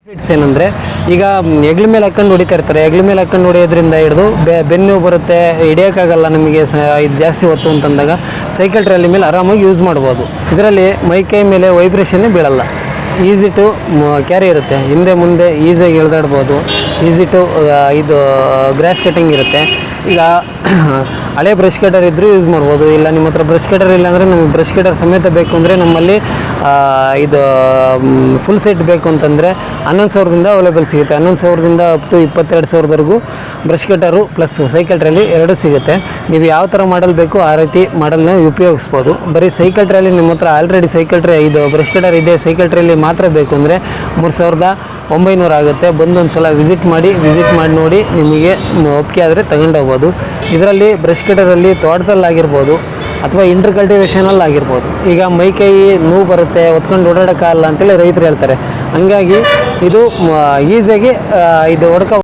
Benefits ಏನಂದರೆ ಈಗ ಹೆಗ್ಲ ಮೇಲೆ ಹಾಕೊಂಡು ಹೊಡಿತಾ ಇರ್ತಾರೆ. ಹೆಗ್ಲ ಮೇಲೆ ಹಾಕೊಂಡು ಹೊಡೆಯೋದ್ರಿಂದ ಹಿಡಿದು ಬೆನ್ನು ಬರುತ್ತೆ, ಹಿಡಿಯೋಕ್ಕಾಗಲ್ಲ ನಮಗೆ ಇದು ಜಾಸ್ತಿ ಹೊತ್ತು ಅಂತಂದಾಗ ಸೈಕಲ್ ಟ್ರಾಲಿ ಮೇಲೆ ಆರಾಮಾಗಿ ಯೂಸ್ ಮಾಡ್ಬೋದು. ಇದರಲ್ಲಿ ಮೈಕೈ ಮೇಲೆ ವೈಬ್ರೇಷನ್ನೇ ಬೀಳಲ್ಲ. ಈಸಿ ಟು ಕ್ಯಾರಿ ಇರುತ್ತೆ, ಹಿಂದೆ ಮುಂದೆ ಈಸಿಯಾಗಿ ಎಳೆದಾಡ್ಬೋದು. ಈಸಿ ಟು ಇದು ಗ್ರಾಸ್ ಕಟ್ಟಿಂಗ್ ಇರುತ್ತೆ. ಈಗ ಹಳೆ ಬ್ರಷ್ ಕಟರ್ ಇದ್ದರೂ ಯೂಸ್ ಮಾಡ್ಬೋದು. ಇಲ್ಲ ನಿಮ್ಮ ಹತ್ರ ಬ್ರಷ್ ಕಟರ್ ಇಲ್ಲ ಅಂದರೆ ನಮಗೆ ಬ್ರಷ್ ಕಟರ್ ಸಮೇತ ಬೇಕು ಅಂದರೆ ನಮ್ಮಲ್ಲಿ ಇದು ಫುಲ್ ಸೆಟ್ ಬೇಕು ಅಂತಂದರೆ 11,000ದಿಂದ ಅವೈಲೇಬಲ್ ಸಿಗುತ್ತೆ. 11,000ದಿಂದ ಅಪ್ ಟು 22,000ವರೆಗೂ brush cutter plus cycle trolley ಎರಡೂ ಸಿಗುತ್ತೆ. ನೀವು ಯಾವ ಥರ ಮಾಡಲ್ ಬೇಕು ಆ ರೀತಿ ಮಾಡಲ್ನ ಉಪಯೋಗಿಸ್ಬೋದು. ಬರೀ ಸೈಕಲ್ ಟ್ರಾಲಿ ನಿಮ್ಮ ಹತ್ರ ಆಲ್ರೆಡಿ ಇದು ಬ್ರಷ್ ಕಟರ್ ಇದೆ, ಸೈಕಲ್ ಟ್ರಾಲಿ ಮಾತ್ರ ಬೇಕು ಅಂದರೆ 3,900 ಆಗುತ್ತೆ. ಬಂದು ಒಂದು ಸಲ ವಿಸಿಟ್ ಮಾಡಿ ನೋಡಿ ನಿಮಗೆ ಒಪ್ಪಿಗೆ ಆದರೆ ತಗೊಂಡೋಗ್ಬೋದು. ಇದರಲ್ಲಿ ಬ್ರಷ್ ಕಟರಲ್ಲಿ ತೋಟದಲ್ಲಾಗಿರ್ಬೋದು ಅಥವಾ ಇಂಟರ್ ಕಲ್ಟಿವೇಷನಲ್ಲಿ ಆಗಿರ್ಬೋದು. ಈಗ ಮೈಕೈ ನೋವು ಬರುತ್ತೆ, ಹೊತ್ಕೊಂಡು ಓಡಾಡೋಕ್ಕಾಗಲ್ಲ ಅಂತೇಳಿ ರೈತರು ಹೇಳ್ತಾರೆ. ಹಂಗಾಗಿ ಇದು ಈಸಿಯಾಗಿ ಇದು ಹೊಡ್ಕೊ